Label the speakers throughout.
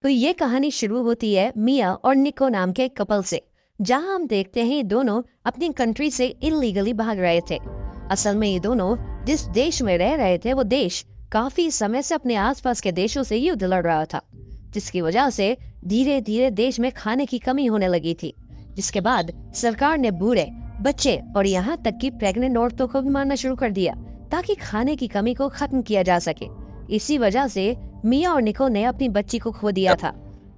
Speaker 1: तो ये कहानी शुरू होती है मिया और निको नाम के एक कपल से, जहां हम देखते हैं ये दोनों अपनी कंट्री से इलीगली भाग रहे थे। असल में ये दोनों जिस देश में रह रहे थे वो देश काफी समय से अपने आसपास के देशों से युद्ध लड़ रहा था, जिसकी वजह से धीरे धीरे देश में खाने की कमी होने लगी थी। जिसके बाद सरकार ने बूढ़े, बच्चे और यहाँ तक कि प्रेग्नेंट औरतों को भी मारना शुरू कर दिया, ताकि खाने की कमी को खत्म किया जा सके। इसी वजह से मिया और निको ने अपनी बच्ची को खो दिया था,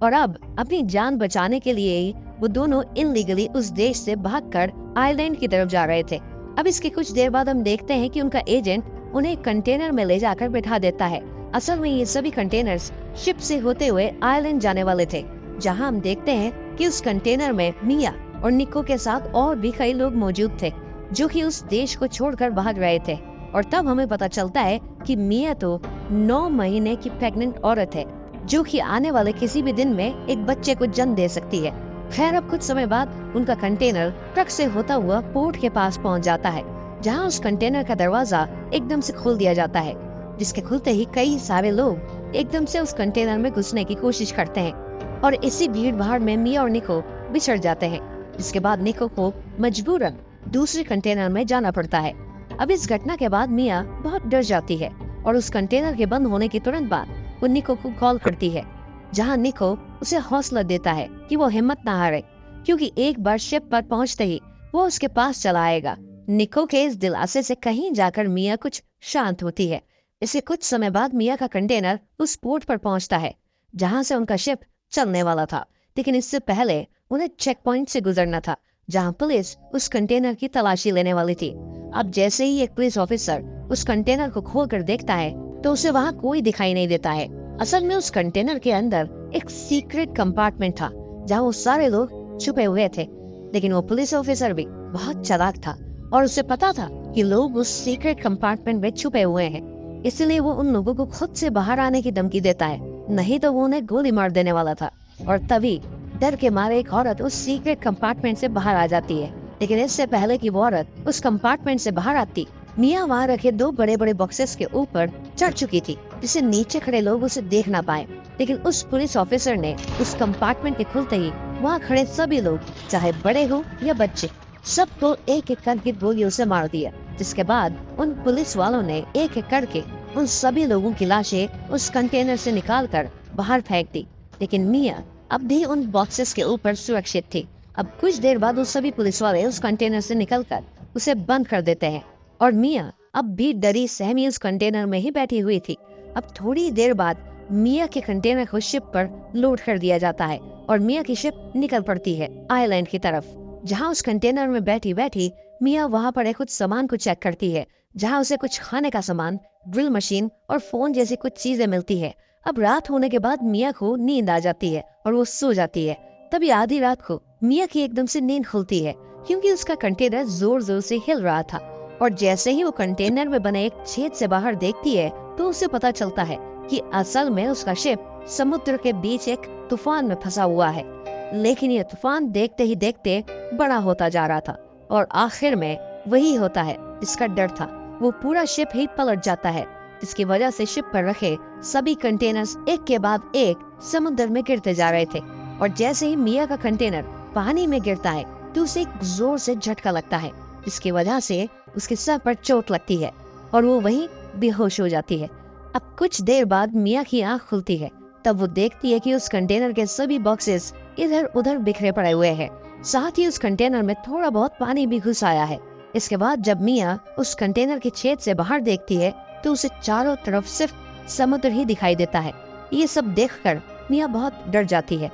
Speaker 1: और अब अपनी जान बचाने के लिए ही वो दोनों इनलीगली उस देश से भागकर आयरलैंड की तरफ जा रहे थे। अब इसके कुछ देर बाद हम देखते हैं कि उनका एजेंट उन्हें एक कंटेनर में ले जाकर बैठा देता है। असल में ये सभी कंटेनर्स शिप से होते हुए आयरलैंड जाने वाले थे, जहां हम देखते हैं कि उस कंटेनर में मिया और निको के साथ और भी कई लोग मौजूद थे, जो कि उस देश को छोड़कर भाग रहे थे। और तब हमें पता चलता है कि मिया तो 9 महीने की प्रेग्नेंट औरत है, जो कि आने वाले किसी भी दिन में एक बच्चे को जन्म दे सकती है। खैर, अब कुछ समय बाद उनका कंटेनर ट्रक से होता हुआ पोर्ट के पास पहुंच जाता है, जहां उस कंटेनर का दरवाजा एकदम से खोल दिया जाता है, जिसके खुलते ही कई सारे लोग एकदम से उस कंटेनर में घुसने की कोशिश करते हैं, और इसी भीड़ भाड़ में मिया और निको बिछड़ जाते हैं। जिसके बाद निको को मजबूरन दूसरे कंटेनर में जाना पड़ता है। अब इस घटना के बाद मिया बहुत डर जाती है, और उस कंटेनर के बंद होने के तुरंत बाद वो निको को कॉल करती है, जहां निको उसे हौसला देता है कि वो हिम्मत ना हारे, क्योंकि एक बार शिप पर पहुंचते ही वो उसके पास चला आएगा। निको के इस दिलासे से कहीं जाकर मिया कुछ शांत होती है। इसके कुछ समय बाद मिया का कंटेनर उस पोर्ट पर पहुंचता है, जहां से उनका शिप चलने वाला था। लेकिन इससे पहले उन्हें चेक पॉइंट से गुजरना था, जहां पुलिस उस कंटेनर की तलाशी लेने वाली थी। अब जैसे ही एक पुलिस ऑफिसर उस कंटेनर को खोलकर देखता है, तो उसे वहाँ कोई दिखाई नहीं देता है। असल में उस कंटेनर के अंदर एक सीक्रेट कंपार्टमेंट था, जहाँ वो सारे लोग छुपे हुए थे। लेकिन वो पुलिस ऑफिसर भी बहुत चालाक था, और उसे पता था कि लोग उस सीक्रेट कंपार्टमेंट में छुपे हुए हैं। इसलिए वो उन लोगों को खुद से बाहर आने की धमकी देता है, नहीं तो वो उन्हें गोली मार देने वाला था। और तभी डर के मारे एक औरत उस सीक्रेट कंपार्टमेंट से बाहर आ जाती है। लेकिन इससे पहले कि वो औरत उस कंपार्टमेंट से बाहर आती, मिया वहाँ रखे 2 बड़े बड़े बॉक्सेस के ऊपर चढ़ चुकी थी, जिससे नीचे खड़े लोग उसे देख ना पाए। लेकिन उस पुलिस ऑफिसर ने उस कंपार्टमेंट के खुलते ही वहाँ खड़े सभी लोग, चाहे बड़े हो या बच्चे, सबको एक एक करके गोलियों से मार दिया। जिसके बाद उन पुलिस वालों ने एक एक करके उन सभी लोगों की लाशें उस कंटेनर से निकालकर बाहर फेंक दी। लेकिन मिया अब भी उन बॉक्सेस के ऊपर सुरक्षित थी। अब कुछ देर बाद वो सभी पुलिस वाले उस कंटेनर से निकलकर उसे बंद कर देते हैं, और मिया अब भी डरी सहमी उस कंटेनर में ही बैठी हुई थी। अब थोड़ी देर बाद मिया के कंटेनर को शिप पर लोड कर दिया जाता है, और मिया की शिप निकल पड़ती है आइलैंड की तरफ, जहां उस कंटेनर में बैठी बैठी मिया वहां पड़े कुछ सामान को चेक करती है, जहां उसे कुछ खाने का सामान, ड्रिल मशीन और फोन जैसी कुछ चीजें मिलती है। अब रात होने के बाद मिया को नींद आ जाती है और वो सो जाती है। तभी आधी रात को मिया की एकदम से नींद खुलती है, क्योंकि उसका कंटेनर जोर जोर से हिल रहा था। और जैसे ही वो कंटेनर में बने एक छेद से बाहर देखती है, तो उसे पता चलता है कि असल में उसका शिप समुद्र के बीच एक तूफान में फंसा हुआ है। लेकिन ये तूफान देखते ही देखते बड़ा होता जा रहा था, और आखिर में वही होता है जिसका डर था। वो पूरा शिप ही पलट जाता है, जिसकी वजह से शिप पर रखे सभी कंटेनर्स एक के बाद एक समुद्र में गिरते जा रहे थे। और जैसे ही मिया का कंटेनर पानी में गिरता है, तो उसे एक जोर से झटका लगता है, जिसकी वजह से उसके सर पर चोट लगती है, और वो वहीं बेहोश हो जाती है। अब कुछ देर बाद मिया की आंख खुलती है। तब वो देखती है कि उस कंटेनर के सभी बॉक्सेस इधर उधर बिखरे पड़े हुए हैं, साथ ही उस कंटेनर में थोड़ा बहुत पानी भी घुस आया है। इसके बाद जब मिया उस कंटेनर के छेद से बाहर देखती है, तो उसे चारों तरफ सिर्फ समुद्र ही दिखाई देता है। ये सब देखकर मिया बहुत डर जाती है,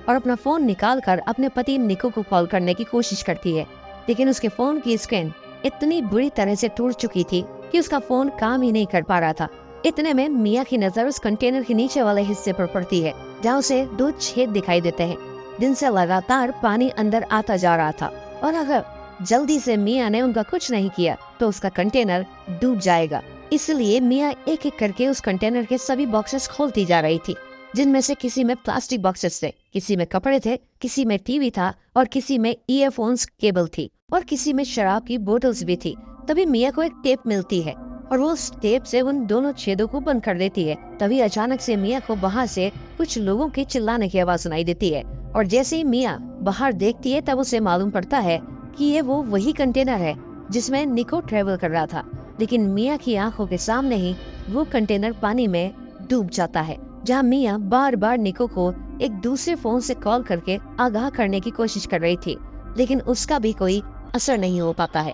Speaker 1: और अपना फोन निकालकर अपने पति निको को कॉल करने की कोशिश करती है। लेकिन उसके फोन की स्क्रीन इतनी बुरी तरह से टूट चुकी थी कि उसका फोन काम ही नहीं कर पा रहा था। इतने में मिया की नजर उस कंटेनर के नीचे वाले हिस्से पर पड़ती है, जहाँ उसे 2 छेद दिखाई देते हैं, जिनसे लगातार पानी अंदर आता जा रहा था। और अगर जल्दी से मिया ने उनका कुछ नहीं किया, तो उसका कंटेनर डूब जाएगा। इसलिए मिया एक एक करके उस कंटेनर के सभी बॉक्सेस खोलती जा रही थी, जिनमें से किसी में प्लास्टिक बॉक्सेस थे, किसी में कपड़े थे, किसी में टीवी था, और किसी में ईयरफोन्स केबल थी, और किसी में शराब की बोतल्स भी थी। तभी मिया को एक टेप मिलती है, और वो उस टेप से उन दोनों छेदों को बंद कर देती है। तभी अचानक से मिया को बाहर से कुछ लोगों के चिल्लाने की आवाज सुनाई देती है और जैसे ही मिया बाहर देखती है तब उसे मालूम पड़ता है कि ये वो वही कंटेनर है जिसमें निको ट्रेवल कर रहा था। लेकिन मिया की आंखों के सामने ही वो कंटेनर पानी में डूब जाता है, जहाँ मिया बार बार निको को एक दूसरे फोन से कॉल करके आगाह करने की कोशिश कर रही थी, लेकिन उसका भी कोई असर नहीं हो पाता है।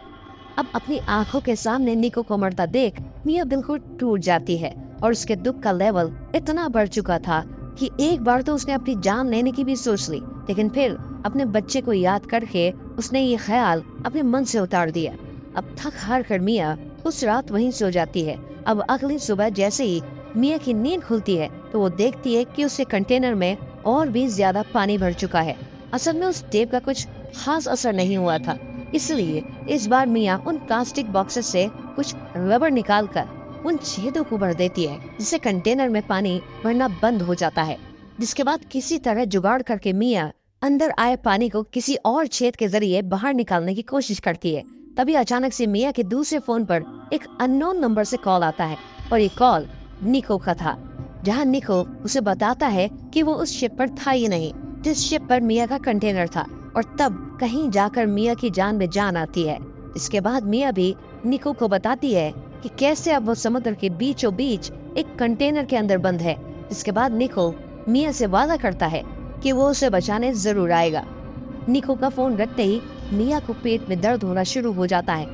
Speaker 1: अब अपनी आंखों के सामने निको को मरता देख मिया बिल्कुल टूट जाती है और उसके दुख का लेवल इतना बढ़ चुका था कि एक बार तो उसने अपनी जान लेने की भी सोच ली, लेकिन फिर अपने बच्चे को याद करके उसने ये ख्याल अपने मन से उतार दिया। अब थक हार कर मिया उस रात वहीं सो जाती है। अब अगली सुबह जैसे ही मिया की नींद खुलती है तो वो देखती है कि उसके कंटेनर में और भी ज्यादा पानी भर चुका है। असल में उस टेप का कुछ खास असर नहीं हुआ था, इसलिए इस बार मिया उन प्लास्टिक बॉक्सेस से कुछ रबर निकालकर उन छेदों को भर देती है, जिससे कंटेनर में पानी भरना बंद हो जाता है। जिसके बाद किसी तरह जुगाड़ करके मिया अंदर आए पानी को किसी और छेद के जरिए बाहर निकालने की कोशिश करती है। तभी अचानक से मिया के दूसरे फोन पर एक अननोन नंबर से कॉल आता है और ये कॉल निको का था, जहाँ निको उसे बताता है कि वो उस शिप पर था ही नहीं जिस शिप पर मिया का कंटेनर था। और तब कहीं जाकर मिया की जान में जान आती है। इसके बाद मिया भी निको को बताती है कि कैसे अब वो समुद्र के बीचों बीच एक कंटेनर के अंदर बंद है। इसके बाद निको मिया से वादा करता है कि वो उसे बचाने जरूर आएगा। निको का फोन रखते ही मिया को पेट में दर्द होना शुरू हो जाता है,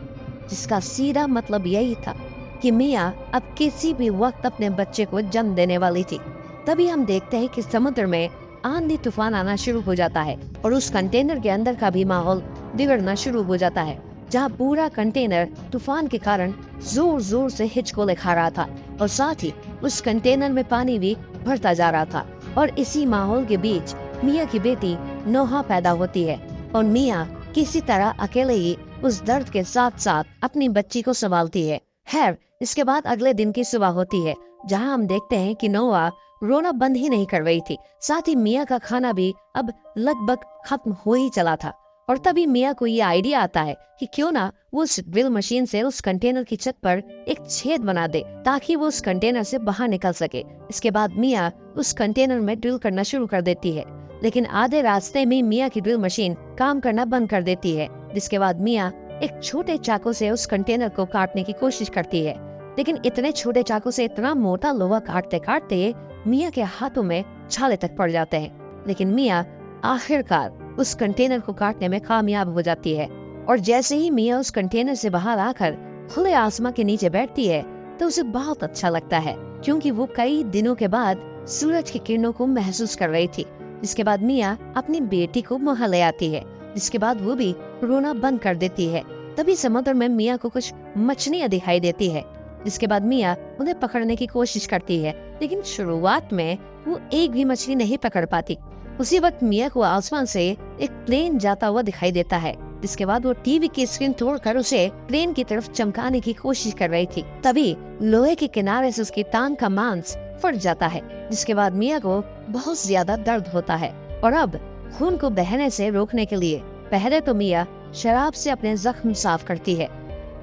Speaker 1: जिसका सीधा मतलब यही था कि मिया अब किसी भी वक्त अपने बच्चे को जन्म देने वाली थी। तभी हम देखते हैं कि समुद्र में आंधी तूफान आना शुरू हो जाता है और उस कंटेनर के अंदर का भी माहौल बिगड़ना शुरू हो जाता है, जहाँ पूरा कंटेनर तूफान के कारण जोर जोर से हिचकोले खा रहा था और साथ ही उस कंटेनर में पानी भी भरता जा रहा था। और इसी माहौल के बीच मिया की बेटी नोहा पैदा होती है और मिया किसी तरह अकेले ही उस दर्द के साथ साथ अपनी बच्ची को संभालती है। खैर, इसके बाद अगले दिन की सुबह होती है, जहां हम देखते हैं कि नोहा रोना बंद ही नहीं कर रही थी। साथ ही मिया का खाना भी अब लगभग खत्म हो ही चला था। और तभी मिया को ये आइडिया आता है कि क्यों ना वो उस ड्रिल मशीन से उस कंटेनर की छत पर एक छेद बना दे ताकि वो उस कंटेनर से बाहर निकल सके। इसके बाद मिया उस कंटेनर में ड्रिल करना शुरू कर देती है, लेकिन आधे रास्ते में मिया की ड्रिल मशीन काम करना बंद कर देती है। जिसके बाद मिया एक छोटे चाकू से उस कंटेनर को काटने की कोशिश करती है, लेकिन इतने छोटे चाकू से इतना मोटा लोहा काटते काटते मिया के हाथों में छाले तक पड़ जाते हैं। लेकिन मिया आखिरकार उस कंटेनर को काटने में कामयाब हो जाती है और जैसे ही मिया उस कंटेनर से बाहर आकर खुले आसमां के नीचे बैठती है तो उसे बहुत अच्छा लगता है, क्योंकि वो कई दिनों के बाद सूरज की किरणों को महसूस कर रही थी। जिसके बाद मिया अपनी बेटी को वहां ले आती है, जिसके बाद वो भी रोना बंद कर देती है। तभी समुद्र में मिया को कुछ मछलियां दिखाई देती है, जिसके बाद मिया उन्हें पकड़ने की कोशिश करती है, लेकिन शुरुआत में वो एक भी मछली नहीं पकड़ पाती। उसी वक्त मिया को आसमान से एक प्लेन जाता हुआ दिखाई देता है, जिसके बाद वो टीवी की स्क्रीन तोड़कर उसे प्लेन की तरफ चमकाने की कोशिश कर रही थी। तभी लोहे के किनारे से उसकी टांग का मांस फट जाता है, जिसके बाद मिया को बहुत ज्यादा दर्द होता है। और अब खून को बहने से रोकने के लिए पहले तो मिया शराब से अपने जख्म साफ करती है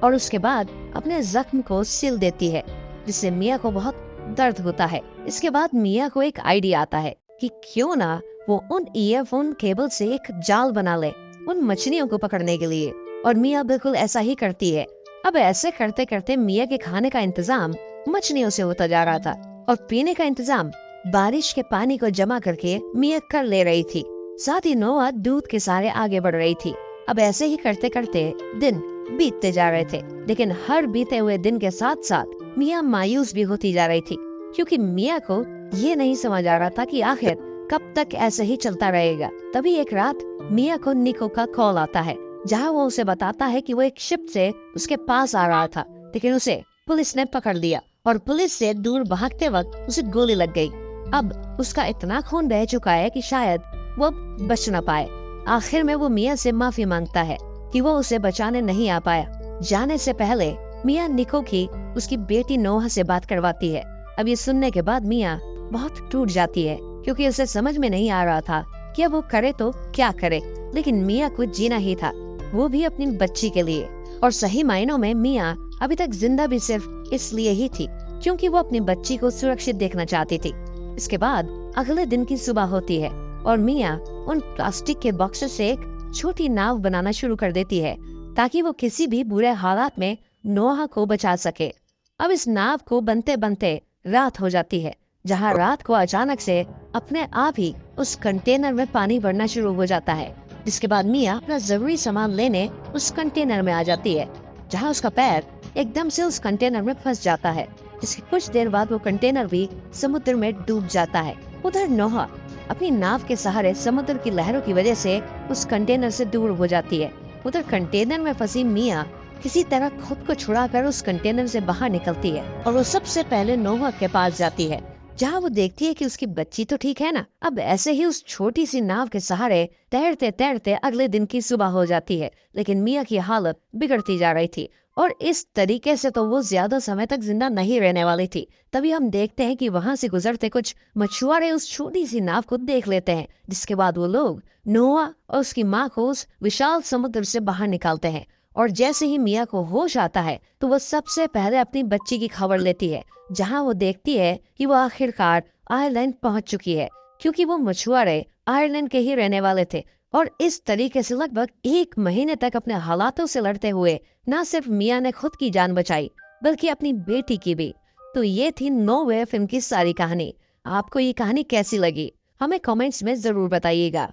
Speaker 1: और उसके बाद अपने जख्म को सिल देती है, जिससे मिया को बहुत दर्द होता है। इसके बाद मिया को एक आइडिया आता है कि क्यों ना वो उन ईयरफोन केबल से एक जाल बना ले उन मछलियों को पकड़ने के लिए। और मिया बिल्कुल ऐसा ही करती है। अब ऐसे करते करते मिया के खाने का इंतजाम मछलियों से होता जा रहा था और पीने का इंतजाम बारिश के पानी को जमा करके मिया कर ले रही थी। साथ ही नोआ दूध के सहारे आगे बढ़ रही थी। अब ऐसे ही करते करते दिन बीतते जा रहे थे, लेकिन हर बीते हुए दिन के साथ साथ मिया मायूस भी होती जा रही थी, क्योंकि मिया को ये नहीं समझ आ रहा था कि आखिर कब तक ऐसे ही चलता रहेगा। तभी एक रात मिया को निको का कॉल आता है, जहाँ वो उसे बताता है कि वो एक शिप से उसके पास आ रहा था, लेकिन उसे पुलिस ने पकड़ लिया और पुलिस से दूर भागते वक्त उसे गोली लग गई। अब उसका इतना खून बह चुका है कि शायद वो बच न पाए। आखिर में वो मिया से माफी मांगता है कि वो उसे बचाने नहीं आ पाया। जाने से पहले मिया निको की उसकी बेटी नोहा से बात करवाती है। अब ये सुनने के बाद मिया बहुत टूट जाती है, क्योंकि उसे समझ में नहीं आ रहा था कि अब वो करे तो क्या करे। लेकिन मिया को जीना ही था, वो भी अपनी बच्ची के लिए। और सही मायनों में मिया अभी तक जिंदा भी सिर्फ इसलिए ही थी क्योंकि वो अपनी बच्ची को सुरक्षित देखना चाहती थी। इसके बाद अगले दिन की सुबह होती है और मिया उन प्लास्टिक के बॉक्सेस से एक छोटी नाव बनाना शुरू कर देती है ताकि वो किसी भी बुरे हालात में नोहा को बचा सके। अब इस नाव को बनते बनते रात हो जाती है, जहाँ रात को अचानक से अपने आप ही उस कंटेनर में पानी भरना शुरू हो जाता है। जिसके बाद मिया अपना जरूरी सामान लेने उस कंटेनर में आ जाती है, जहाँ उसका पैर एकदम से उस कंटेनर में फंस जाता है। जिसके कुछ देर बाद वो कंटेनर भी समुद्र में डूब जाता है। उधर नोहा अपनी नाव के सहारे समुद्र की लहरों की वजह से उस कंटेनर से दूर हो जाती है। उधर कंटेनर में फंसी मिया किसी तरह खुद को छुड़ाकर उस कंटेनर से बाहर निकलती है और वो सबसे पहले नोहा के पास जाती है, जहाँ वो देखती है कि उसकी बच्ची तो ठीक है ना। अब ऐसे ही उस छोटी सी नाव के सहारे तैरते तैरते अगले दिन की सुबह हो जाती है, लेकिन मिया की हालत बिगड़ती जा रही थी और इस तरीके से तो वो ज्यादा समय तक जिंदा नहीं रहने वाली थी। तभी हम देखते हैं कि वहां से गुजरते कुछ मछुआरे उस छोटी सी नाव को देख लेते हैं, जिसके बाद वो लोग नोआ और उसकी माँ को उस विशाल समुद्र से बाहर निकालते हैं। और जैसे ही मिया को होश आता है तो वो सबसे पहले अपनी बच्ची की खबर लेती है, जहां वो देखती है कि वो आखिरकार आयरलैंड पहुंच चुकी है, क्योंकि वो मछुआरे आयरलैंड के ही रहने वाले थे। और इस तरीके से लगभग 1 महीने तक अपने हालातों से लड़ते हुए न सिर्फ मिया ने खुद की जान बचाई बल्कि अपनी बेटी की भी। तो ये थी नो वे फिल्म की सारी कहानी। आपको ये कहानी कैसी लगी हमें कमेंट्स में जरूर बताइएगा।